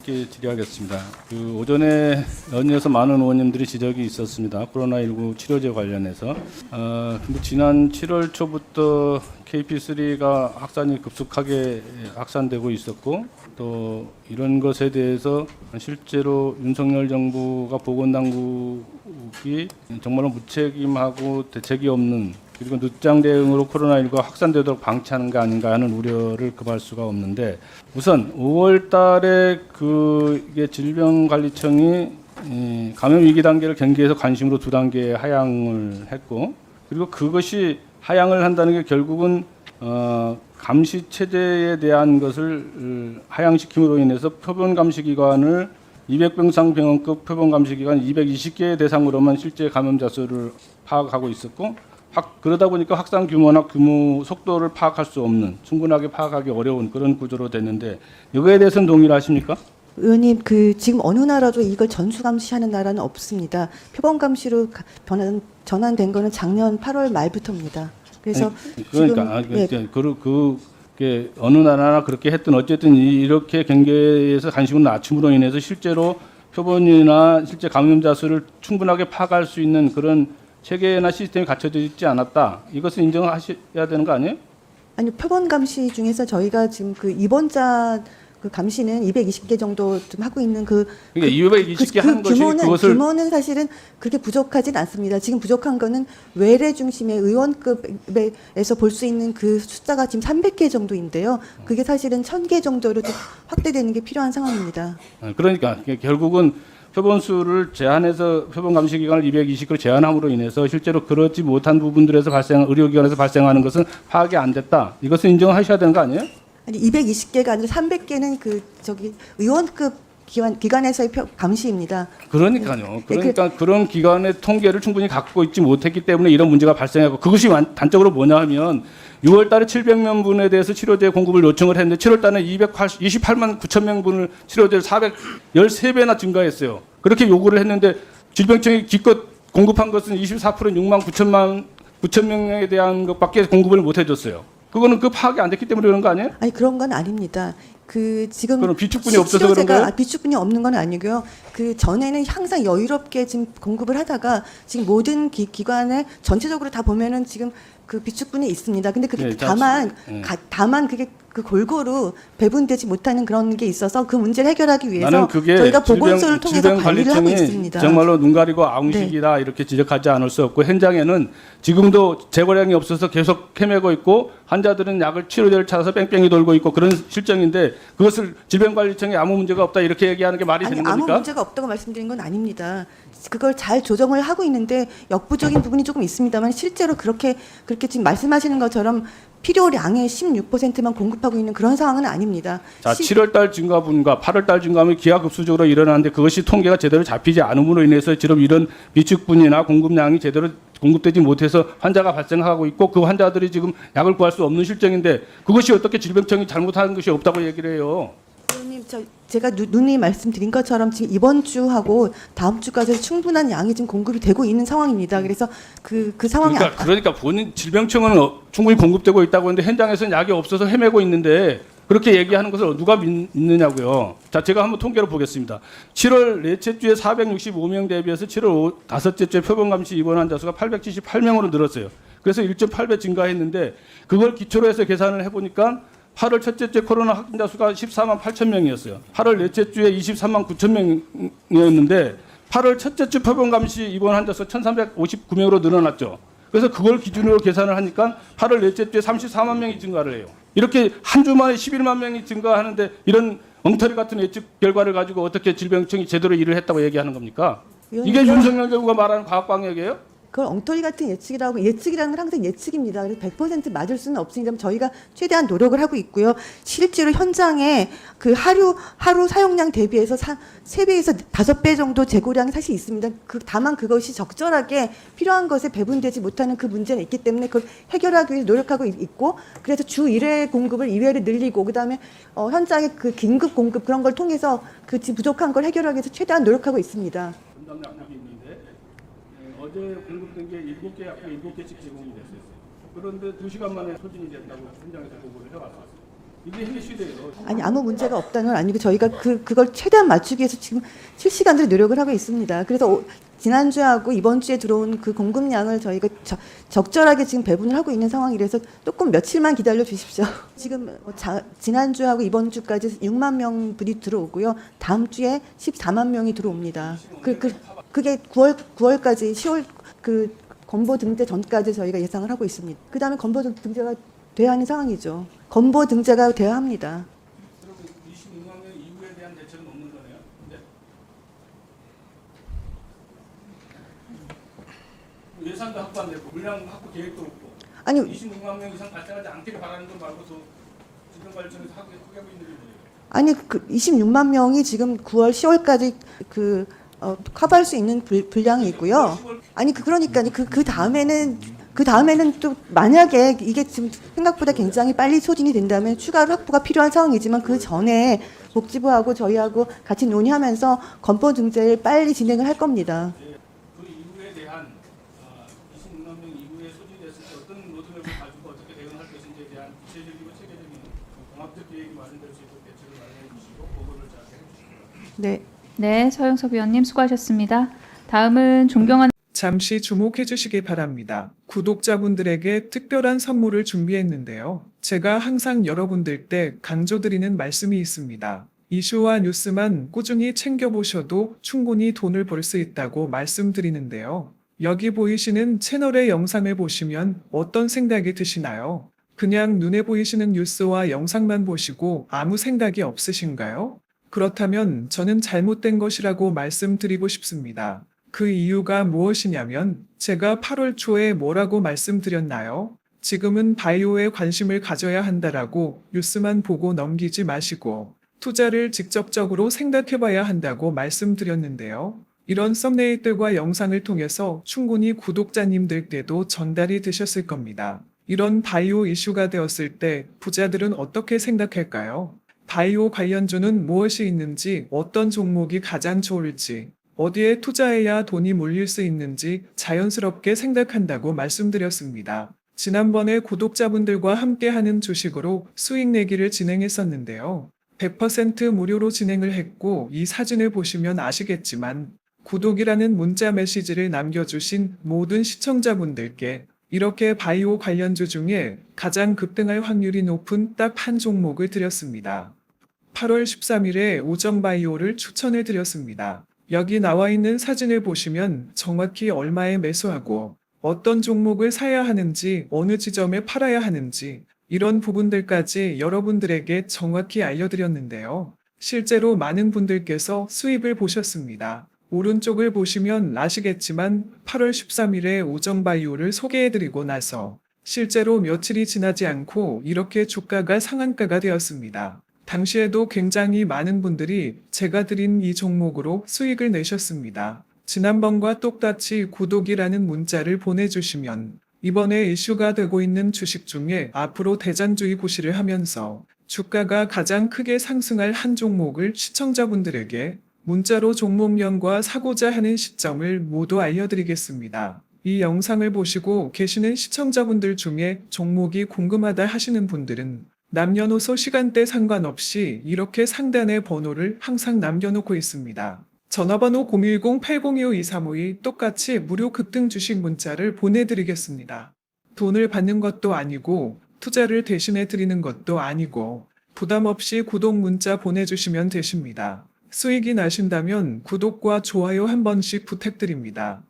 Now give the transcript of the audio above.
의원님께 질의하겠습니다. 오전에 연이어서 많은 의원님들이 지적이 있었습니다. 코로나19 치료제 관련해서. 근데 지난 7월 초부터 KP3가 확산이 급속하게 확산되고 있었고, 또 이런 것에 대해서 실제로 윤석열 정부가 보건당국이 정말로 무책임하고 대책이 없는, 그리고 늦장 대응으로 코로나19가 확산되도록 방치하는 게 아닌가 하는 우려를 금할 수가 없는데, 우선 5월 달에 이게 질병관리청이 감염 위기 단계를 경계해서 관심으로 2단계 하향을 했고, 그리고 그것이 하향을 한다는 게 결국은 감시 체제에 대한 것을 하향시킴으로 인해서 표본 감시 기관을 200병 이상 병원급 표본 감시 기관 220개 대상으로만 실제 감염자 수를 파악하고 있었고, 그러다 보니까 확산 규모나 속도를 파악할 수 없는, 충분하게 파악하기 어려운 그런 구조로 됐는데, 이거에 대해서는 동의를 하십니까? 의원님, 지금 어느 나라도 이걸 전수 감시하는 나라는 없습니다. 표본 감시로 전환된 거는 작년 8월 말부터입니다. 그래서 그러니까 지금, 그게 어느 나라나 그렇게 했든 어쨌든 이렇게 경계에서 관심을 낮춤으로 인해서 실제로 표본이나 실제 감염자 수를 충분하게 파악할 수 있는 그런 체계나 시스템이 갖춰져 있지 않았다. 이것은 인정하셔야 되는 거 아니에요? 아니, 표본 감시 중에서 저희가 지금 입원자 감시는 220개 정도 좀 하고 있는 그러니까 220개 하는 것이 규모는 사실은 그렇게 부족하진 않습니다. 지금 부족한 거는 외래 중심의 의원급에서 볼 수 있는 그 숫자가 지금 300개 정도인데요. 그게 사실은 1000개 정도로 좀 확대되는 게 필요한 상황입니다. 그러니까 결국은 표본 수를 제한해서 표본 감시 기간을 220으로 제한함으로 인해서 실제로 그렇지 못한 부분들에서 의료기관에서 발생하는 것은 파악이 안 됐다. 이것은 인정하셔야 되는 거 아니에요? 아니, 220개가 아니라 300개는 의원급 기관에서의 감시입니다. 그러니까요. 그러니까 그런 기관의 통계를 충분히 갖고 있지 못했기 때문에 이런 문제가 발생하고, 그것이 단적으로 뭐냐 하면 6월 달에 700명 분에 대해서 치료제 공급을 요청을 했는데 7월 달에 28만 9천 명 분을 치료제를 413배나 증가했어요. 그렇게 요구를 했는데 질병청이 기껏 공급한 것은 24%는 6만 9천 명에 대한 것밖에 공급을 못 해줬어요. 그거는 파악이 안 됐기 때문에 그런 거 아니에요? 아니, 그런 건 아닙니다. 지금 그럼 비축분이 없어서 그런 거예요? 비축분이 없는 건 아니고요. 전에는 항상 여유롭게 지금 공급을 하다가 지금 모든 기관에 전체적으로 다 보면은 지금 비축분이 있습니다. 근데 그게 다만 그게 골고루 배분되지 못하는 그런 게 있어서 그 문제를 해결하기 위해서 저희가 보건소를 통해서 관리를 하고 있습니다. 정말로 눈 가리고 아웅식이다, 네. 이렇게 지적하지 않을 수 없고, 현장에는 지금도 재고량이 없어서 계속 헤매고 있고, 환자들은 치료제를 찾아서 뺑뺑이 돌고 있고 그런 실정인데, 그것을 질병관리청에 아무 문제가 없다 이렇게 얘기하는 게 말이 되는 겁니까? 아무 문제가 없다고 말씀드린 건 아닙니다. 그걸 잘 조정을 하고 있는데 역부족인 부분이 조금 있습니다만, 실제로 그렇게 지금 말씀하시는 것처럼 필요량의 16%만 공급하고 있는 그런 상황은 아닙니다. 자, 7월 달 증가분과 8월 달 증가분이 기하급수적으로 일어나는데, 그것이 통계가 제대로 잡히지 않음으로 인해서 지금 이런 비축분이나 공급량이 제대로 공급되지 못해서 환자가 발생하고 있고, 그 환자들이 지금 약을 구할 수 없는 실정인데, 그것이 어떻게 질병청이 잘못한 것이 없다고 얘기를 해요? 의원님, 제가 누누이 말씀드린 것처럼 지금 이번 주하고 다음 주까지 충분한 양이 지금 공급이 되고 있는 상황입니다. 그래서 그 상황이 그러니까 본인 질병청은 충분히 공급되고 있다고 하는데 현장에서는 약이 없어서 헤매고 있는데, 그렇게 얘기하는 것을 누가 믿느냐고요. 자, 제가 한번 통계를 보겠습니다. 7월 넷째 주에 465명 대비해서 7월 다섯째 주에 표본 감시 입원 환자 수가 878명으로 늘었어요. 그래서 1.8배 증가했는데, 그걸 기초로 해서 계산을 해보니까 8월 첫째 주에 코로나 확진자 수가 14만 8천 명이었어요. 8월 넷째 주에 23만 9천 명이었는데 8월 첫째 주 표본 감시 입원 환자 수 1,359명으로 늘어났죠. 그래서 그걸 기준으로 계산을 하니까 8월 넷째 주에 34만 명이 증가를 해요. 이렇게 한 주 만에 11만 명이 증가하는데, 이런 엉터리 같은 예측 결과를 가지고 어떻게 질병청이 제대로 일을 했다고 얘기하는 겁니까? 이게 윤석열 정부가 말하는 과학방역이에요? 그걸 엉터리 같은 예측이라는 건 항상 예측입니다. 그래서 100% 맞을 수는 없으니까 저희가 최대한 노력을 하고 있고요. 실제로 현장에 하루 사용량 대비해서 3배에서 5배 정도 재고량이 사실 있습니다. 다만 그것이 적절하게 필요한 것에 배분되지 못하는 그 문제는 있기 때문에 그걸 해결하기 위해 노력하고 있고, 그래서 주 1회 공급을 2회를 늘리고, 그다음에 현장의 긴급 공급 그런 걸 통해서 지금 부족한 걸 해결하기 위해서 최대한 노력하고 있습니다. 어제 공급된 게 7개 약국 7개씩 제공이 됐어요. 그런데 2시간 만에 소진이 됐다고 현장에서 보고를 해왔어요. 이게 현실이에요. 아니 아무 문제가 없다는 건 아니고 저희가 그걸 최대한 맞추기 위해서 지금 실시간으로 노력을 하고 있습니다. 그래서 지난 주하고 이번 주에 들어온 그 공급량을 저희가 적절하게 지금 배분을 하고 있는 상황이라서 조금 며칠만 기다려 주십시오. 지금 지난 주하고 이번 주까지 6만 명 분이 들어오고요. 다음 주에 14만 명이 들어옵니다. 그게 9월까지 10월 그 건보 등재 전까지 저희가 예상을 하고 있습니다. 그다음에 건보 등재가 돼야 하는 상황이죠. 건보 등재가 돼야 합니다. 그러면 26만 명 이후에 대한 대책은 없는 거네요. 네. 예산도 확보 안 되고 물량 확보 계획도 없고 아니 26만 명 이상 발생하지 않기를 바라는 것 말고도 지정관리청에서 하고 있는 게 뭐예요? 아니 그 26만 명이 지금 9월 10월까지 커버할 수 있는 분량이 있고요. 아니 그러니까 그 다음에는 또 만약에 이게 지금 생각보다 굉장히 빨리 소진이 된다면 추가로 확보가 필요한 상황이지만 그 전에 복지부하고 저희하고 같이 논의하면서 건보 등재를 빨리 진행을 할 겁니다. 그 이후에 대한 26만 명 이후에 소진됐을 때 어떤 로드맵을 가지고 어떻게 대응할 것인지에 대한 구체적이고 체계적인 종합적 계획이 마련될 수 있도록 대책을 마련해 주시고 보고를 잘 해주시고요. 네. 네, 서영섭 위원님 수고하셨습니다. 다음은 존경하는 잠시 주목해 주시기 바랍니다. 구독자분들에게 특별한 선물을 준비했는데요. 제가 항상 여러분들께 강조드리는 말씀이 있습니다. 이슈와 뉴스만 꾸준히 챙겨보셔도 충분히 돈을 벌 수 있다고 말씀드리는데요. 여기 보이시는 채널의 영상을 보시면 어떤 생각이 드시나요? 그냥 눈에 보이시는 뉴스와 영상만 보시고 아무 생각이 없으신가요? 그렇다면 저는 잘못된 것이라고 말씀드리고 싶습니다. 그 이유가 무엇이냐면 제가 8월 초에 뭐라고 말씀드렸나요? 지금은 바이오에 관심을 가져야 한다라고 뉴스만 보고 넘기지 마시고 투자를 직접적으로 생각해봐야 한다고 말씀드렸는데요. 이런 썸네일들과 영상을 통해서 충분히 구독자님들께도 전달이 되셨을 겁니다. 이런 바이오 이슈가 되었을 때 부자들은 어떻게 생각할까요? 바이오 관련주는 무엇이 있는지, 어떤 종목이 가장 좋을지, 어디에 투자해야 돈이 몰릴 수 있는지 자연스럽게 생각한다고 말씀드렸습니다. 지난번에 구독자분들과 함께하는 주식으로 수익 내기를 진행했었는데요. 100% 무료로 진행을 했고 이 사진을 보시면 아시겠지만 구독이라는 문자 메시지를 남겨주신 모든 시청자분들께 이렇게 바이오 관련주 중에 가장 급등할 확률이 높은 딱 한 종목을 드렸습니다. 8월 13일에 오정바이오를 추천해 드렸습니다. 여기 나와 있는 사진을 보시면 정확히 얼마에 매수하고 어떤 종목을 사야 하는지 어느 지점에 팔아야 하는지 이런 부분들까지 여러분들에게 정확히 알려드렸는데요. 실제로 많은 분들께서 수입을 보셨습니다. 오른쪽을 보시면 아시겠지만 8월 13일에 오정바이오를 소개해드리고 나서 실제로 며칠이 지나지 않고 이렇게 주가가 상한가가 되었습니다. 당시에도 굉장히 많은 분들이 제가 드린 이 종목으로 수익을 내셨습니다. 지난번과 똑같이 구독이라는 문자를 보내주시면 이번에 이슈가 되고 있는 주식 중에 앞으로 대장주의 고시를 하면서 주가가 가장 크게 상승할 한 종목을 시청자분들에게 문자로 종목명과 사고자 하는 시점을 모두 알려드리겠습니다. 이 영상을 보시고 계시는 시청자분들 중에 종목이 궁금하다 하시는 분들은 남녀노소 시간대 상관없이 이렇게 상단에 번호를 항상 남겨놓고 있습니다. 전화번호 010-8025-2352 똑같이 무료 급등 주식 문자를 보내드리겠습니다. 돈을 받는 것도 아니고 투자를 대신해 드리는 것도 아니고 부담 없이 구독 문자 보내주시면 되십니다. 수익이 나신다면 구독과 좋아요 한 번씩 부탁드립니다.